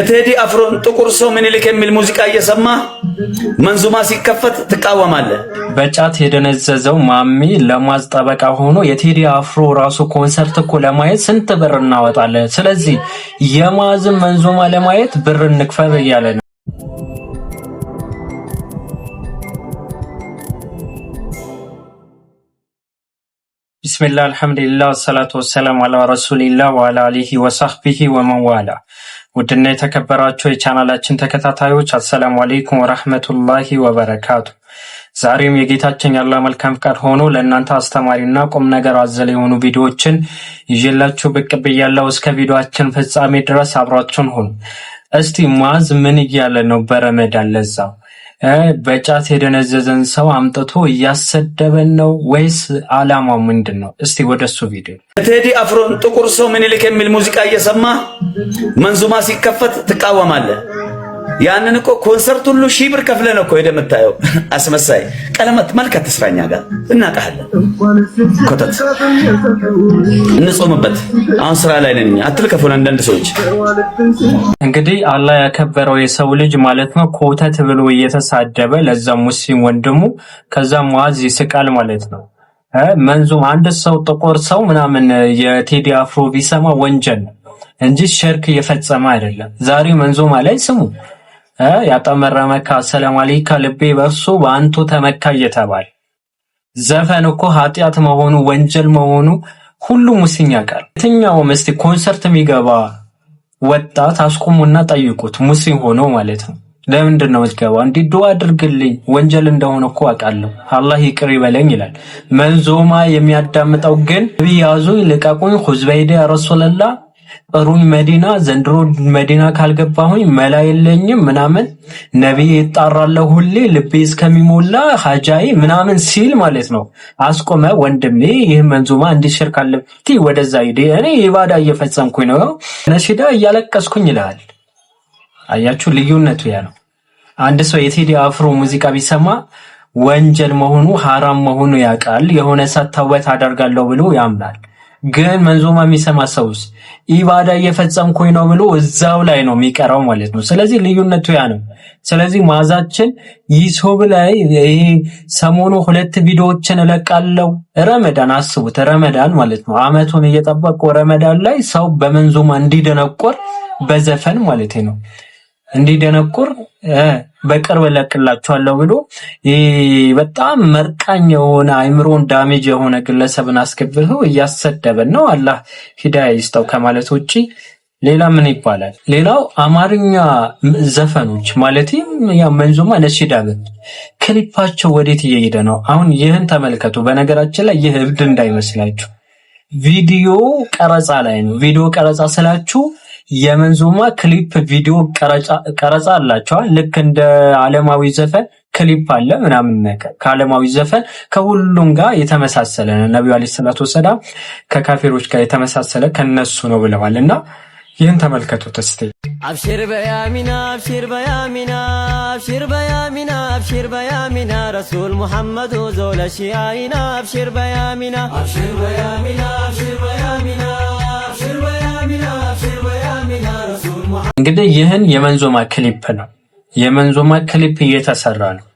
ቴዲ አፍሮን ጥቁር ሰው ምኒልክ የሚል ሙዚቃ እየሰማ መንዙማ ሲከፈት ትቃወማለህ። በጫት የደነዘዘው ማሚ ለማዝ ጠበቃ ሆኖ የቴዲ አፍሮ ራሱ ኮንሰርት እኮ ለማየት ስንት ብር እናወጣለን። ስለዚህ የማዝን መንዙማ ለማየት ብር እንክፈል እያለ ነው። ቢስሚላህ አልሐምዱሊላህ ወሰላቱ ወሰላሙ አላ ረሱሊላህ ወአላ አሊሂ ወሰህቢሂ ወመንዋላ። ውድና የተከበራችሁ የቻናላችን ተከታታዮች አሰላሙ አለይኩም ወራህመቱላሂ ወበረካቱ። ዛሬም የጌታችን ያላህ መልካም ፍቃድ ሆኖ ለእናንተ አስተማሪና ቁም ነገር አዘል የሆኑ ቪዲዮዎችን ይዤላችሁ ብቅ ብያለሁ። እስከ ቪዲዮአችን ፍጻሜ ድረስ አብራችሁን ሁኑ። እስቲ ማዝ ምን እያለ ነው በረመዳን ለዛ በጫት የደነዘዘን ሰው አምጥቶ እያሰደበን ነው ወይስ አላማው ምንድነው? እስቲ ወደሱ ቪዲዮ። ቴዲ አፍሮን ጥቁር ሰው ምኒልክ የሚል ሙዚቃ እየሰማ መንዙማ ሲከፈት ትቃወማለህ። ያንን እኮ ኮንሰርት ሁሉ 1000 ብር ከፍለህ ነው እኮ ሄደህ የምታየው። አስመሳይ ቀለመት መልከት ተስራኛ ጋር እናቀሃለን። ኮተት እንጾምበት። አሁን ስራ ላይ ነኝ አትልከፉን አንዳንድ ሰዎች። እንግዲህ አላህ ያከበረው የሰው ልጅ ማለት ነው ኮተት ብሎ እየተሳደበ ለዛ ሙስሊም ወንድሙ ከዛ ሙአዝ ይስቃል ማለት ነው። መንዙም አንድ ሰው ጥቁር ሰው ምናምን የቴዲ አፍሮ ቢሰማ ወንጀል እንጂ ሽርክ እየፈጸመ አይደለም። ዛሬ መንዙማ ላይ ስሙ ያጠመረ መካ ሰላም አለይካ ልቤ በርሱ በአንቱ ተመካ እየተባለ ዘፈን እኮ ኃጢአት መሆኑ ወንጀል መሆኑ ሁሉ ሙስሊም ያውቃል። የትኛውም እስቲ ኮንሰርት የሚገባ ወጣት አስቁሙና ጠይቁት፣ ሙስሊም ሆኖ ማለት ነው። ለምንድን ነው የምትገባው? እንዲህ ዱዓ አድርግልኝ ወንጀል እንደሆነ እኮ አውቃለሁ አላህ ይቅር ይበለኝ ይላል። መንዙማ የሚያዳምጠው ግን ቢያዙኝ ልቀቁኝ ሁዝበይደ ያ ረሱላህ ጥሩኝ መዲና ዘንድሮ መዲና ካልገባሁኝ መላ የለኝም ምናምን ነብይ ይጣራለሁ ሁሌ ልቤ እስከሚሞላ ሐጃይ ምናምን ሲል ማለት ነው። አስቆመ ወንድሜ ይህ መንዙማ እንዲሽርክ አለብቲ ወደዛ ሂድ እኔ ኢባዳ እየፈጸምኩኝ ነው ነሽዳ እያለቀስኩኝ ይላል። አያችሁ ልዩነቱ ያ ነው። አንድ ሰው የቴዲ አፍሮ ሙዚቃ ቢሰማ ወንጀል መሆኑ ሐራም መሆኑ ያውቃል። የሆነ ሰዓት ተውበት አደርጋለሁ ብሎ ያምናል። ግን መንዙማ የሚሰማ ሰውስ ኢባዳ እየፈጸምኩኝ ነው ብሎ እዛው ላይ ነው የሚቀራው ማለት ነው። ስለዚህ ልዩነቱ ያ ነው። ስለዚህ ማዛችን ዩቲዩብ ላይ ይሄ ሰሞኑ 2 ቪዲዮዎችን እለቃለሁ። ረመዳን አስቡት፣ ረመዳን ማለት ነው አመቱን እየጠበቁ ረመዳን ላይ ሰው በመንዙማ እንዲደነቆር በዘፈን ማለት ነው እንዲደነቁር በቅርብ ለቅላችኋለሁ ብሎ በጣም መርቃኝ የሆነ አይምሮን ዳሜጅ የሆነ ግለሰብን አስገብቶ እያሰደበን ነው። አላህ ሂዳያ ይስጠው ከማለት ውጪ ሌላ ምን ይባላል? ሌላው አማርኛ ዘፈኖች ማለት ያ መንዙማ ነሽዳ ክሊፓቸው ወዴት እየሄደ ነው? አሁን ይህን ተመልከቱ። በነገራችን ላይ ይህ እብድ እንዳይመስላችሁ ቪዲዮ ቀረጻ ላይ ነው። ቪዲዮ ቀረጻ ስላችሁ የመንዙማ ክሊፕ ቪዲዮ ቀረጻ አላቸው። ልክ እንደ ዓለማዊ ዘፈን ክሊፕ አለ ምናምን ነገር ከዓለማዊ ዘፈን ከሁሉም ጋር የተመሳሰለ ነው። ነብዩ አለይሂ ሰላቱ ወሰለም ከካፊሮች ጋር የተመሳሰለ ከነሱ ነው ብለዋልና ይህን ተመልከቱት እስቲ። አብሽር በያሚና አብሽር በያሚና አብሽር በያሚና አብሽር በያሚና ረሱል ሙሐመድ ዞለሺአይና አብሽር በያሚና አብሽር በያሚና አብሽር በያሚና አብሽር በያሚና አብሽር በያሚና ረሱል ሙሐመድ። እንግዲህ ይህን የመንዙማ ክሊፕ ነው። የመንዙማ ክሊፕ እየተሰራ ነው፣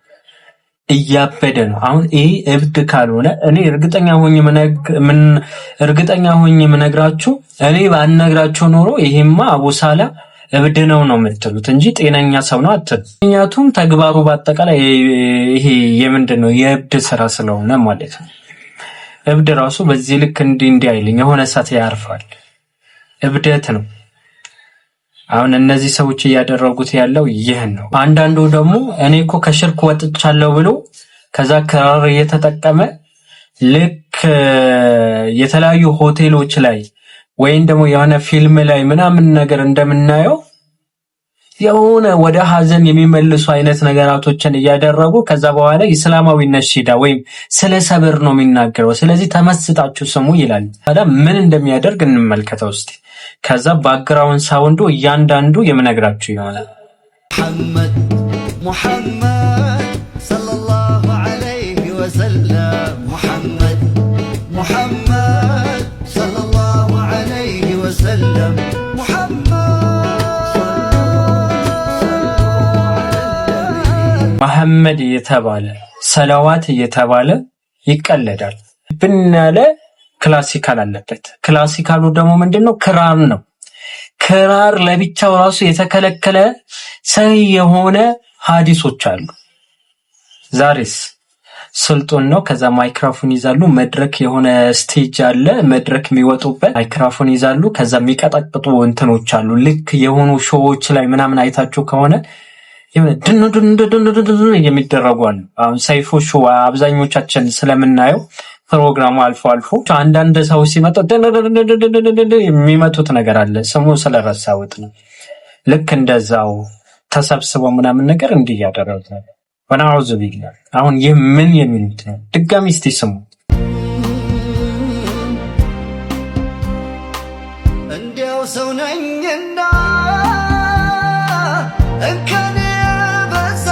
እያበደ ነው። አሁን ይሄ እብድ ካልሆነ እኔ እርግጠኛ ሆኜ የምነግራችሁ እኔ ባነግራችሁ ኖሮ ይሄማ አቡሳላ እብድ ነው የምትሉት እንጂ ጤነኛ ሰው ነው አትሉ። ምክንያቱም ተግባሩ በአጠቃላይ ይሄ የምንድነው የእብድ ስራ ስለሆነ ማለት ነው። እብድ ራሱ በዚህ ልክ እንዲህ አይልኝ የሆነ ሰዓት ያርፋል። እብደት ነው። አሁን እነዚህ ሰዎች እያደረጉት ያለው ይህን ነው። አንዳንዱ ደግሞ እኔ እኮ ከሽርክ ወጥቻለሁ ብሎ ከዛ ክራር እየተጠቀመ ልክ የተለያዩ ሆቴሎች ላይ ወይም ደግሞ የሆነ ፊልም ላይ ምናምን ነገር እንደምናየው የሆነ ወደ ሀዘን የሚመልሱ አይነት ነገራቶችን እያደረጉ ከዛ በኋላ እስላማዊ ነሽዳ ወይም ስለ ሰብር ነው የሚናገረው። ስለዚህ ተመስጣችሁ ስሙ ይላል። ታዲያ ምን እንደሚያደርግ እንመልከተው እስቲ። ከዛ ባክግራውንድ ሳውንዱ እያንዳንዱ የምነግራችሁ ይሆናል። ሙሐመድ ሙሐመድ ሰለላሁ ዐለይሂ ወሰለም ሙሐመድ ሙሐመድ ሰለላሁ ዐለይሂ ወሰለም ሙሐመድ መሐመድ እየተባለ ሰላዋት እየተባለ ይቀለዳል። ብናለ ክላሲካል አለበት። ክላሲካሉ ደግሞ ምንድነው? ክራር ነው። ክራር ለብቻው ራሱ የተከለከለ ሰይ የሆነ ሐዲሶች አሉ። ዛሬስ ስልጡን ነው። ከዛ ማይክሮፎን ይዛሉ። መድረክ የሆነ ስቴጅ አለ። መድረክ የሚወጡበት ማይክሮፎን ይዛሉ። ከዛ የሚቀጠቅጡ እንትኖች አሉ። ልክ የሆኑ ሾዎች ላይ ምናምን አይታችሁ ከሆነ የሚደረጉ አሉ። አሁን ሰይፉ ሾው አብዛኞቻችን ስለምናየው ፕሮግራሙ አልፎ አልፎ አንዳንድ ሰው ሲመጣ የሚመቱት ነገር አለ። ስሙ ስለረሳሁት ነው። ልክ እንደዛው ተሰብስበው ምናምን ነገር እንዲህ ያደረጉት ወናውዝ ቢላ። አሁን ይህ ምን የሚሉት ነው? ድጋሚ እስቲ ስሙ። እንዲያው ሰው ነኝና እንከን በዛ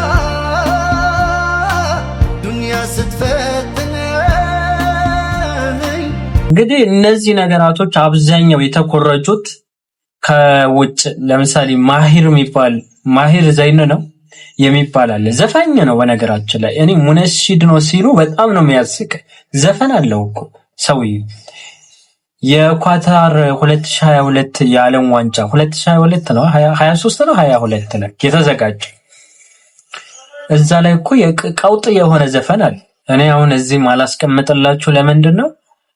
ዱንያ ስትፈትነኝ። እንግዲህ እነዚህ ነገራቶች አብዛኛው የተኮረጁት ከውጭ ለምሳሌ ማሂር ዘይን ነው የሚባል አለ። ዘፋኝ ነው በነገራችን ላይ። እኔ ሙነሺድ ነው ሲሉ በጣም ነው የሚያስቅ። ዘፈን አለው እኮ ሰውዬው። የኳታር 2022 የዓለም ዋንጫ 2022 ነው 23 ነው 22 ነው የተዘጋጀ። እዛ ላይ እኮ የቀውጥ የሆነ ዘፈን አለ። እኔ አሁን እዚህ ማላስቀምጥላችሁ ለምንድን ነው?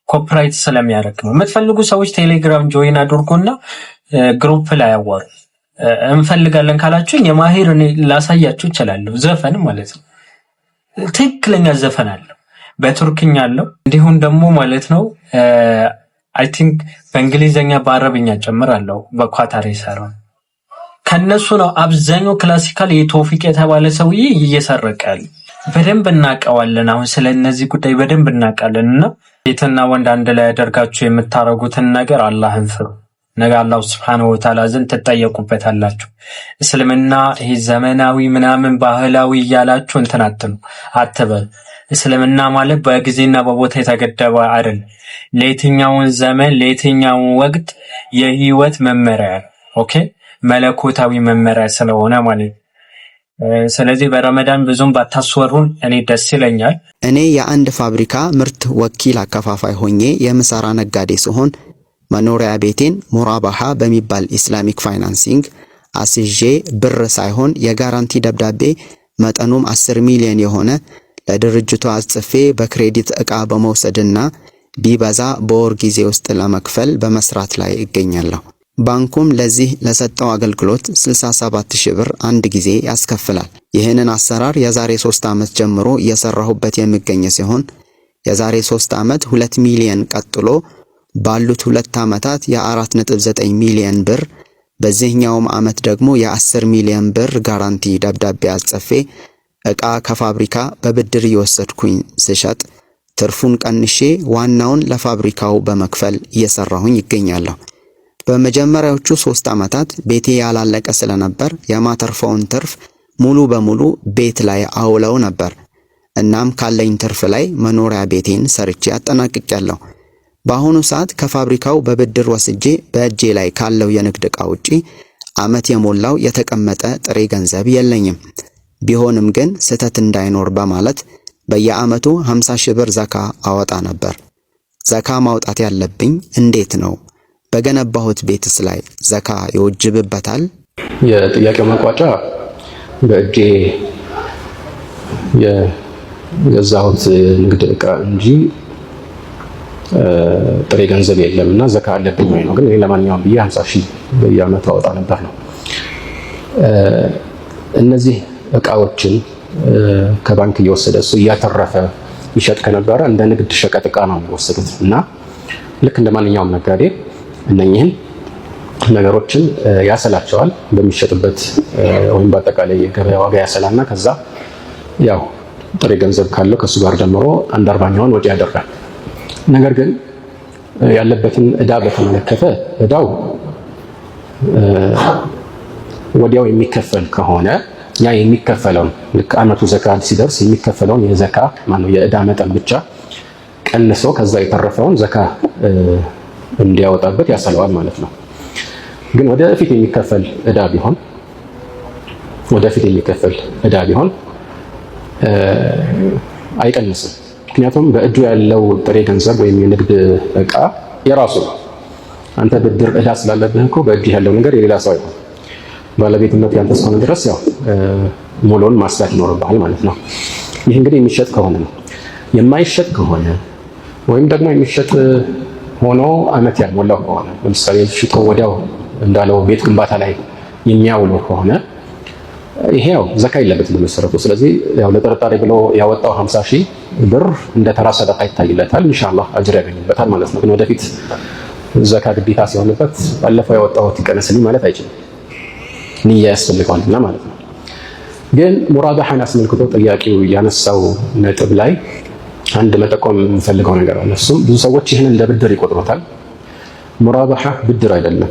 ኮፒራይት ስለሚያደርግ ነው። የምትፈልጉ ሰዎች ቴሌግራም ጆይን አድርጉና ግሩፕ ላይ አዋሩ። እንፈልጋለን ካላችሁ የማሂር እኔ ላሳያችሁ እችላለሁ። ዘፈን ማለት ነው። ትክክለኛ ዘፈን አለው። በቱርክኛ አለው። እንዲሁም ደግሞ ማለት ነው አይ ቲንክ በእንግሊዘኛ በአረብኛ ጨምር አለው። በኳታር ይሰራው ከነሱ ነው። አብዛኛው ክላሲካል የቶፊቅ የተባለ ሰውዬ እየሰረቀ ያለ በደንብ እናውቀዋለን። አሁን ስለነዚህ ጉዳይ በደንብ እናውቃለንና ሴትና ወንድ አንድ ላይ ያደርጋችሁ የምታረጉትን ነገር አላህን ፍሩ። ነገ አላህ Subhanahu Wa Ta'ala ዘንድ ትጠየቁበታላችሁ። እስልምና ይሄ ዘመናዊ ምናምን ባህላዊ እያላችሁ እንትናትኑ አትበል። እስልምና ማለት በጊዜና በቦታ የተገደበ አይደል። ለየትኛውን ዘመን ለየትኛው ወቅት የህይወት መመሪያ ኦኬ፣ መለኮታዊ መመሪያ ስለሆነ ማለት። ስለዚህ በረመዳን ብዙም ባታስወሩን እኔ ደስ ይለኛል። እኔ የአንድ ፋብሪካ ምርት ወኪል አከፋፋይ ሆኜ የምሰራ ነጋዴ ሲሆን መኖሪያ ቤቴን ሙራባሃ በሚባል ኢስላሚክ ፋይናንሲንግ አስጄ ብር ሳይሆን የጋራንቲ ደብዳቤ መጠኑም 10 ሚሊዮን የሆነ ለድርጅቱ አጽፌ በክሬዲት ዕቃ በመውሰድና ቢበዛ በወር ጊዜ ውስጥ ለመክፈል በመስራት ላይ እገኛለሁ። ባንኩም ለዚህ ለሰጠው አገልግሎት 67000 ብር አንድ ጊዜ ያስከፍላል። ይህንን አሰራር የዛሬ 3 ዓመት ጀምሮ እየሰራሁበት የሚገኝ ሲሆን የዛሬ 3 ዓመት 2 ሚሊዮን ቀጥሎ ባሉት 2 ዓመታት የ4.9 ሚሊዮን ብር በዚህኛውም ዓመት ደግሞ የ10 ሚሊዮን ብር ጋራንቲ ደብዳቤ አጽፌ ዕቃ ከፋብሪካ በብድር እየወሰድኩኝ ስሸጥ ትርፉን ቀንሼ ዋናውን ለፋብሪካው በመክፈል እየሰራሁኝ ይገኛለሁ። በመጀመሪያዎቹ 3 ዓመታት ቤቴ ያላለቀ ስለነበር የማተርፈውን ትርፍ ሙሉ በሙሉ ቤት ላይ አውለው ነበር። እናም ካለኝ ትርፍ ላይ መኖሪያ ቤቴን ሰርቼ አጠናቅቄያለሁ። በአሁኑ ሰዓት ከፋብሪካው በብድር ወስጄ በእጄ ላይ ካለው የንግድ ዕቃ ውጪ ዓመት የሞላው የተቀመጠ ጥሬ ገንዘብ የለኝም። ቢሆንም ግን ስህተት እንዳይኖር በማለት በየዓመቱ 50,000 ብር ዘካ አወጣ ነበር። ዘካ ማውጣት ያለብኝ እንዴት ነው? በገነባሁት ቤትስ ላይ ዘካ ይወጅብበታል? የጥያቄው መቋጫ በእጄ የገዛሁት ንግድ ዕቃ እንጂ ጥሬ ገንዘብ የለምና ዘካ አለብኝ ወይ ነው። ግን እኔ ለማንኛውም ብዬ 50,000 በየዓመቱ አወጣ ነበር ነው። እነዚህ ዕቃዎችን ከባንክ እየወሰደ እሱ እያተረፈ ይሸጥ ከነበረ እንደ ንግድ ሸቀጥ ዕቃ ነው የሚወሰዱት እና ልክ እንደ ማንኛውም ነጋዴ እነኚህን ነገሮችን ያሰላቸዋል። በሚሸጥበት ወይም በአጠቃላይ የገበያ ዋጋ ያሰላና ከዛ ያው ጥሬ ገንዘብ ካለው ከሱ ጋር ደምሮ 1/40ኛውን ወጪ ያደርጋል። ነገር ግን ያለበትን ዕዳ በተመለከተ ዕዳው ወዲያው የሚከፈል ከሆነ ያ የሚከፈለውን ልክ ዓመቱ ዘካ ሲደርስ የሚከፈለውን የዘካ የዕዳ መጠን ብቻ ቀንሶ ከዛ የተረፈውን ዘካ እንዲያወጣበት ያሰለዋል ማለት ነው። ግን ወደፊት የሚከፈል ዕዳ ቢሆን አይቀንስም። ምክንያቱም በእጁ ያለው ጥሬ ገንዘብ ወይም የንግድ ዕቃ የራሱ ነው። አንተ ብድር ዕዳ ስላለብህ እኮ በእጅ ያለው ነገር የሌላ ሰው አይሆን። ባለቤትነት ያንተ እስከሆነ ድረስ ያው ሙሉውን ማስላት ይኖርብሃል ማለት ነው። ይህ እንግዲህ የሚሸጥ ከሆነ ነው። የማይሸጥ ከሆነ ወይም ደግሞ የሚሸጥ ሆኖ ዓመት ያልሞላው ከሆነ ለምሳሌ ሽጦ ወዲያው እንዳለው ቤት ግንባታ ላይ የሚያውለው ከሆነ ይሄ ያው ዘካ የለበትም በመሰረቱ። ስለዚህ ያው ለጥርጣሬ ብሎ ያወጣው 50,000 ብር እንደ ተራ ሰደቃ ይታይለታል። ኢንሻአላህ አጅር ያገኝበታል ማለት ነው። ግን ወደፊት ዘካ ግዴታ ሲሆንበት ባለፈው ያወጣሁት ይቀነስልኝ ማለት አይችልም። ንያ ያስፈልገዋልና ማለት ነው። ግን ሙራባሃን አስመልክቶ ጥያቄው ያነሳው ነጥብ ላይ አንድ መጠቆም የምፈልገው ነገር አለ። እሱም ብዙ ሰዎች ይህን እንደ ብድር ይቆጥሩታል። ሙራባሃ ብድር አይደለም።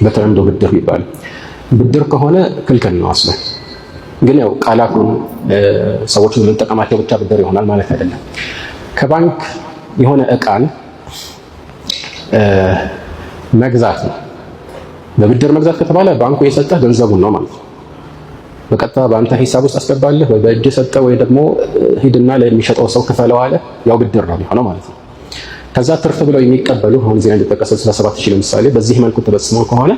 በተለምዶ ብድር ይባላል። ብድር ከሆነ ክልክል ነው አስለ። ግን ያው ቃላቱን ሰዎች በመጠቀማቸው ብቻ ብድር ይሆናል ማለት አይደለም። ከባንክ የሆነ ዕቃን መግዛት ነው። በብድር መግዛት ከተባለ ባንኩ የሰጠህ ገንዘቡን ነው ማለት ነው። በቀጥታ በአንተ ሂሳብ ውስጥ አስገባለህ ወይ በእጅ ሰጠ ወይ ደግሞ ሂድና ለሚሸጠው ሰው ክፈለው አለ፣ ያው ብድር ነው የሚሆነው ማለት ነው። ከዛ ትርፍ ብለው የሚቀበሉ አሁን እዚህ ላይ እንደተጠቀሰው 67,000 ለምሳሌ በዚህ መልኩ ተበጽሞ ከሆነ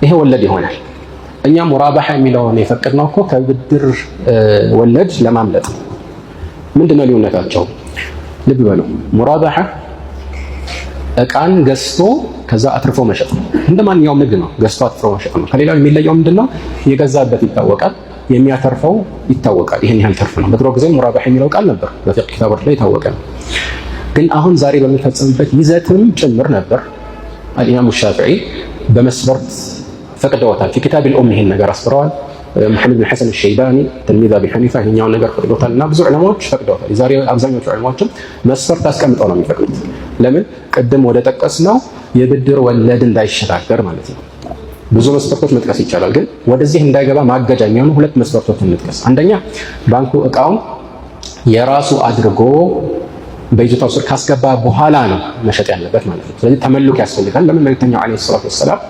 ይሄ ወለድ ይሆናል። እኛ ሙራባሃ የሚለውን የፈቀድነው እኮ ከብድር ወለድ ለማምለጥ ነው። ምንድነው ልዩነታቸው? ልብ በሉ። ሙራባሃ ዕቃን ገዝቶ ከዛ አትርፎ መሸጥ ነው። እንደማንኛውም ንግድ ነው፣ ገዝቶ አትርፎ መሸጥ ነው። ከሌላው የሚለየው ምንድነው? የገዛበት ይታወቃል፣ የሚያተርፈው ይታወቃል። ይሄን ያህል ትርፍ ነው። በድሮ ጊዜ ሙራባሃ የሚለው ቃል ነበር በፊቅህ ኪታቦች ላይ የታወቀ ነው። ግን አሁን ዛሬ በሚፈጸምበት ይዘትም ጭምር ነበር። አልኢማሙ ሻፊዒ በመስፈርት ፈቅደውታል። في كتاب الأم ይሄን ነገር አስፍረዋል። محمد بن حسن الشيباني تلميذ أبي حنيفة ይሄኛውን ነገር ፈቅደውታል እና ብዙ ዑለማዎች ፈቅደውታል። የዛሬ አብዛኞቹ ዑለማዎችም መስፈርት አስቀምጠው ነው የሚፈቅዱት። ለምን? ቅድም ወደ ጠቀስነው የብድር ወለድ እንዳይሸጋገር ማለት ነው። ብዙ መስፈርቶች መጥቀስ ይቻላል፣ ግን ወደዚህ እንዳይገባ ማገጃ የሚሆኑ ሁለት መስፈርቶችን እንጥቀስ። አንደኛ ባንኩ ዕቃውን የራሱ አድርጎ በይዞታው ስር ካስገባ በኋላ ነው መሸጥ ያለበት ማለት ነው። ስለዚህ ተመልክ ያስፈልጋል። ለምን? መልእክተኛው ዓለይሂ ሰላቱ ወሰላም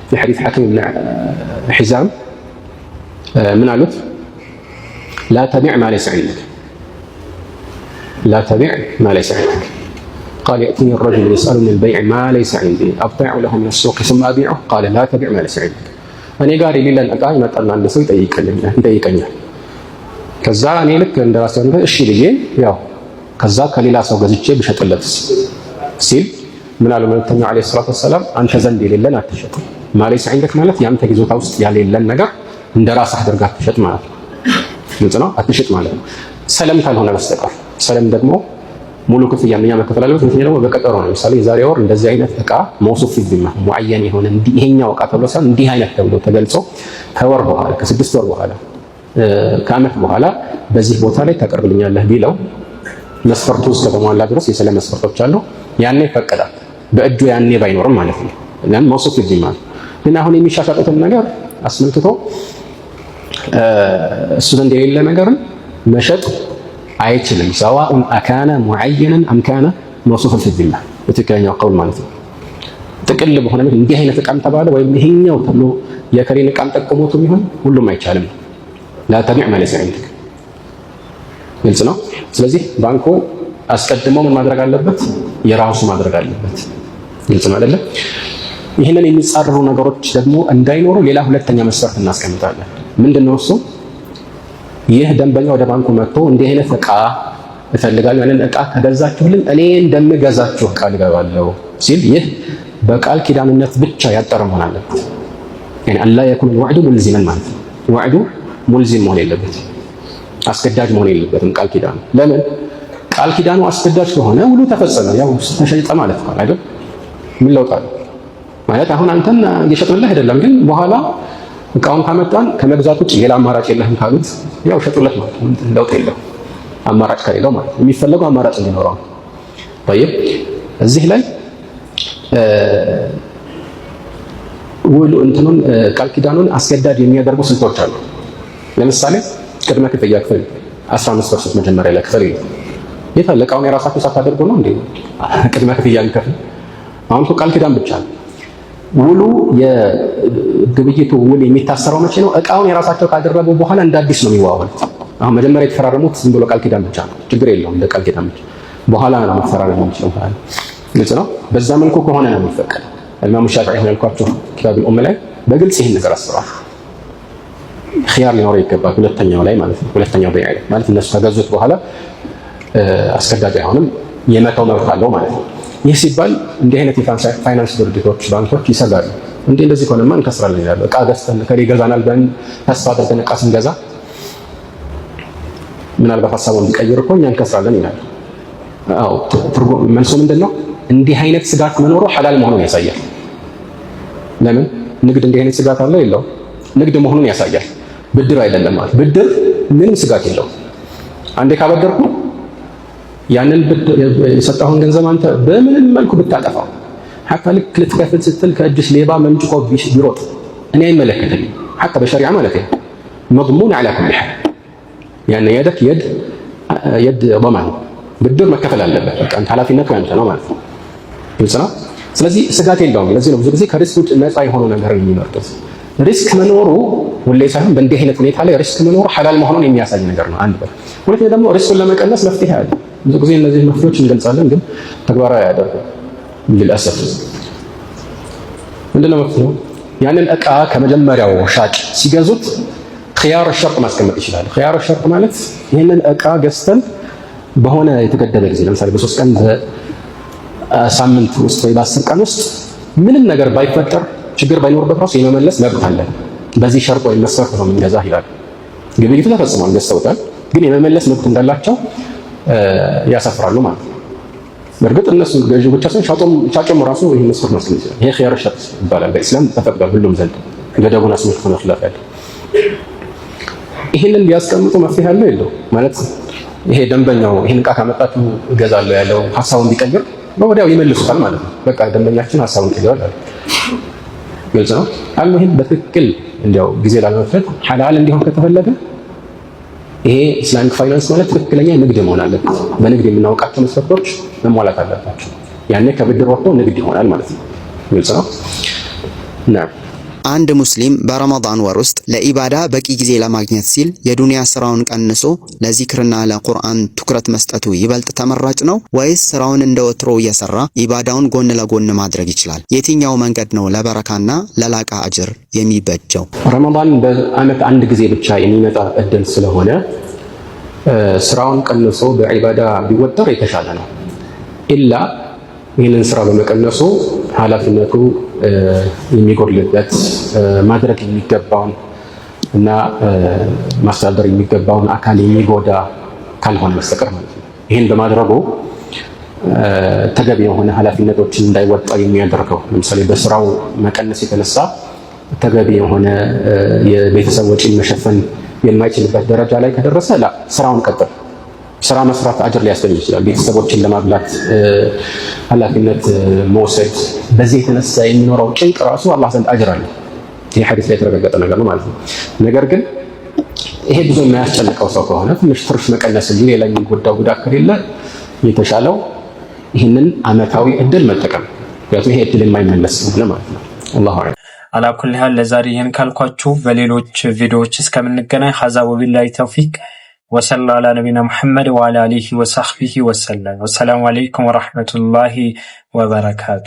في حديث حكيم بن حزام من قالت لا تبيع ما ليس عندك، لا تبيع ما ليس عندك. قال يأتيني الرجل يسألني البيع ما ليس عندي أبتاع له من السوق ثم أبيعه. قال لا تبيع ما ليس عندك. እኔ ጋር የሌለን ዕቃ ይመጣና አንድ ሰው ይጠይቀኛል። ከዛ እኔ ልክ እንደራሴ ነው እሺ ብዬ ያው ከዛ ከሌላ ሰው ገዝቼ ብሸጥለት ሲል ምን አሉ መልእክተኛው ዓለይሂ ሰላቱ ወሰላም አንተ ዘንድ የሌለን አትሸጥ። ማለይስ ዐንደክ ማለት ያንተ ይዞታ ውስጥ ያሌለን ነገር እንደራስህ አድርገህ አትሸጥ ማለት ነው። ግልጽ ነው። አትሸጥ ማለት ነው ሰለም ካልሆነ በስተቀር። ሰለም ደግሞ ሙሉ ክፍያ ምን መከፈል አለበት። ምክንያቱም ደግሞ በቀጠሮ ነው። ለምሳሌ የዛሬ ወር እንደዚህ አይነት ዕቃ መውሱፍ ቢማ ሙዐየን የሆነ ይሄኛው ዕቃ ተብሎ ሳይሆን እንዲህ አይነት ተብሎ ተገልጾ ከወር በኋላ ከ6 ወር በኋላ ከዓመት በኋላ በዚህ ቦታ ላይ ታቀርብልኛለህ ቢለው መስፈርቱ እስከተሟላ ድረስ የሰለም መስፈርቶች አሉ። ያኔ ይፈቀዳል። በእጁ ያኔ ባይኖርም ማለት ነው። ለምን መውሱፍ ቢማ ግን አሁን የሚሻሻጡትን ነገር አስመልክቶ እሱ ዘንድ የሌለ ነገርን መሸጥ አይችልም። ሰዋኡን አካነ ሙዐየነን አም ካነ መውሱፈን ፊ ዚማ በትክክለኛው ቀውል ማለት ነው። ጥቅል በሆነ ነገር እንዲህ አይነት ዕቃም ተባለ ወይም ይሄኛው ተብሎ የከሌን ዕቃም ጠቅሞቱ ቢሆን ሁሉም አይቻልም። ላ ተቢዕ ማ ለይሰ ዐንደክ። ግልጽ ነው። ስለዚህ ባንኩ አስቀድሞ ምን ማድረግ አለበት? የራሱ ማድረግ አለበት። ግልጽ ነው አይደለም? ይህንን የሚጻረሩ ነገሮች ደግሞ እንዳይኖሩ ሌላ ሁለተኛ መስፈርት እናስቀምጣለን። ምንድነው እሱ? ይህ ደንበኛ ወደ ባንኩ መጥቶ እንዲህ አይነት ዕቃ እፈልጋለሁ፣ ያንን ዕቃ ከገዛችሁልኝ እኔ እንደምገዛችሁ ቃል እገባለሁ ሲል ይህ በቃል ኪዳንነት ብቻ ያጠረ መሆን አለበት። يعني አላ የኩን الوعد ሙልዚመን ማለት ነው። ወዕዱ ሙልዚም መሆን የለበትም፣ አስገዳጅ መሆን የለበትም ቃል ኪዳኑ። ለምን? ቃል ኪዳኑ አስገዳጅ ከሆነ ውሉ ተፈጸመ፣ ያው ተሸጠ ማለት ነው አይደል? ምን ለውጥ አለ ማለት? አሁን አንተን እየሸጥንልህ አይደለም፣ ግን በኋላ ዕቃውን ካመጣን ከመግዛት ውጭ ሌላ አማራጭ የለህም ካሉት ያው ሸጡለት ማለት ነው። ለውጥ የለው አማራጭ ከሌለው ማለት ነው። የሚፈለገው አማራጭ እንዲኖረው። طيب እዚህ ላይ ውሉ እንትኑን ቃል ኪዳኑን አስገዳጅ የሚያደርጉ ስልቶች አሉ። ለምሳሌ ቅድመ ክፍያ ክፍል 15% መጀመሪያ ላይ ክፍል ይታል። ዕቃውን የራሳችሁ ሳታደርጉ ነው እንዴ ቅድመ ክፍያ እንከፍል? አሁን ቃል ኪዳን ብቻ ነው። ውሉ የግብይቱ ውል የሚታሰረው መቼ ነው? ዕቃውን የራሳቸው ካደረጉ በኋላ እንደ አዲስ ነው የሚዋዋሉት። አሁን መጀመሪያ የተፈራረሙት ዝም ብሎ ቃል ኪዳን ብቻ ነው፣ ችግር የለውም እንደ ቃል ኪዳን ብቻ። በኋላ ነው መፈራረም የሚችለው ማለት ግልጽ ነው። በዛ መልኩ ከሆነ ነው የሚፈቀደው። ኢማሙ ሻፊዒ ያልኳቸው ኪታብ ኡም ላይ በግልጽ ይህን ነገር አስረዋል። ኺያር ሊኖረው ይገባል ሁለተኛው ላይ ማለት ነው። ሁለተኛው በይዓ ማለት እነሱ ከገዙት በኋላ አስገዳጅ አይሆንም፣ የመተው መብት አለው ማለት ነው። ይህ ሲባል እንዲህ አይነት የፋይናንስ ድርጅቶች ባንኮች ይሰጋሉ። እንደዚህ ከሆነማ እንከስራለን ይላሉ። እቃ ገዝተን ከሌ ይገዛናል ብለን ተስፋ አድርገን እቃ ስንገዛ ምናልባት ሀሳቡን ቢቀይር እኮ እኛ እንከስራለን ይላሉ። አዎ ትርጉም መልሶ ምንድነው? እንዲህ አይነት ስጋት መኖሩ ሐላል መሆኑን ያሳያል። ለምን ንግድ እንዲህ አይነት ስጋት አለው የለው? ንግድ መሆኑን ያሳያል። ብድር አይደለም ማለት ብድር ምንም ስጋት የለው። አንዴ ካበደርኩ ያንን የሰጠኸውን ገንዘብ አንተ በምንም መልኩ ብታጠፋው ሐታ ልክ ልትከፍል ስትል ከእጅሽ ሌባ መንጭቆ ቢሮጥ እኔ አይመለከተኝም። ሐታ በሸሪዓ ማለት ነው መضمون على كل حال يعني يدك يد ضمان ብድር መከፈል አለበት። በቃ አንተ ኃላፊነቱ ያንተ ነው ማለት ነው። ግልጽ ነው። ስለዚህ ስጋት የለውም። ለዚህ ነው ብዙ ጊዜ ከሪስክ ውጭ ነፃ የሆኑ ነገር የሚመርጡት። ሪስክ መኖሩ ሁሌ ሳይሆን በእንዲህ አይነት ሁኔታ ላይ ሪስክ መኖሩ ሐላል መሆኑን የሚያሳይ ነገር ነው። አንድ ሁለተኛ ደግሞ ሪስኩን ለመቀነስ መፍትሄ አለ። ብዙ ጊዜ እነዚህ መፍትሄዎች እንገልጻለን፣ ግን ተግባራዊ አያደርጉም للاسف። ምንድነው መፍትሄው? ያንን እቃ ከመጀመሪያው ሻጭ ሲገዙት ኺያር ሸርጥ ማስቀመጥ ይችላል። ኺያር ሸርጥ ማለት ይህንን እቃ ገዝተን በሆነ የተገደበ ጊዜ ለምሳሌ በ3 ቀን በሳምንት ውስጥ ወይ በ10 ቀን ውስጥ ምንም ነገር ባይፈጠር ችግር ባይኖርበት ራሱ የመመለስ መብት አለ። በዚህ ሸርጥ ወይ መስፈርት ነው የምንገዛ ይላል። ግብይቱ ተፈጽሟል፣ ገዝተውታል፣ ግን የመመለስ መብት እንዳላቸው ያሰፍራሉ ማለት ነው። በእርግጥ እነሱ ገዢው ብቻ ሳይሆን ሻጩም ራሱ ይሄን መስፈርት ማስቀመጥ ይችላል። ይሄ ኺያር ሸርጥ ይባላል። በእስላም ተፈቅዷል ሁሉም ዘንድ። ገደቡን አስመልክቶ ነው ኺላፍ ያለው። ይሄንን ሊያስቀምጡ መፍትሄ አለው የለው ማለት ይሄ ደንበኛው ይሄን እቃ ካመጣችሁ እገዛለሁ ያለው ሐሳቡን ቢቀይር ወዲያው ይመልሱታል ማለት ነው። በቃ ደንበኛችን ሐሳቡን ቀይሯል አለ። ግልጽ ነው። አልሙሂም በትክክል እንዲያው ጊዜ ላለመፍጀት ሐላል እንዲሆን ከተፈለገ ይሄ ኢስላሚክ ፋይናንስ ማለት ትክክለኛ ንግድ መሆን አለበት። በንግድ የምናውቃቸው መስፈርቶች መሟላት አለባቸው። ያኔ ከብድር ወጥቶ ንግድ ይሆናል ማለት ነው። ግልጽ ነው። አንድ ሙስሊም በረመዳን ወር ውስጥ ለኢባዳ በቂ ጊዜ ለማግኘት ሲል የዱንያ ስራውን ቀንሶ ለዚክርና ለቁርአን ትኩረት መስጠቱ ይበልጥ ተመራጭ ነው ወይስ ስራውን እንደወትሮ እየሰራ ኢባዳውን ጎን ለጎን ማድረግ ይችላል? የትኛው መንገድ ነው ለበረካና ለላቃ አጅር የሚበጀው? ረመዳን በአመት አንድ ጊዜ ብቻ የሚመጣ እድል ስለሆነ ስራውን ቀንሶ በኢባዳ ቢወጠር የተሻለ ነው። ኢላ ይህንን ስራ በመቀነሱ ኃላፊነቱ የሚጎድልበት ማድረግ የሚገባውን እና ማስተዳደር የሚገባውን አካል የሚጎዳ ካልሆነ በስተቀር ማለት ነው። ይህን በማድረጉ ተገቢ የሆነ ኃላፊነቶችን እንዳይወጣ የሚያደርገው ለምሳሌ በስራው መቀነስ የተነሳ ተገቢ የሆነ የቤተሰብ ወጪን መሸፈን የማይችልበት ደረጃ ላይ ከደረሰ ስራውን ቀጥል። ስራ መስራት አጅር ሊያስገኝ ይችላል። ቤተሰቦችን ለማብላት ኃላፊነት መውሰድ በዚህ የተነሳ የሚኖረው ጭንቅ ራሱ አላህ ዘንድ አጅር አለ። ይህ ሐዲስ ላይ የተረጋገጠ ነገር ነው ማለት ነው። ነገር ግን ይሄ ብዙ የማያስጨንቀው ሰው ከሆነ ትንሽ ትርፍ መቀነስ እንጂ ሌላ የሚጎዳው ጉዳት ከሌለ የተሻለው ይህንን አመታዊ እድል መጠቀም፣ ምክንያቱም ይሄ እድል የማይመለስ ነው ማለት ነው። አላሁ አዕለም። አላኩል ሀል ለዛሬ ይህን ካልኳችሁ በሌሎች ቪዲዮዎች እስከምንገናኝ ሀዛ ወቢላሂ ተውፊቅ ወሰላ አላ ነቢና ሙሐመድ ወአላ አሊሂ ወሰህቢሂ ወሰለም። ወሰላሙ አለይኩም ወረሕመቱላሂ ወበረካቱ።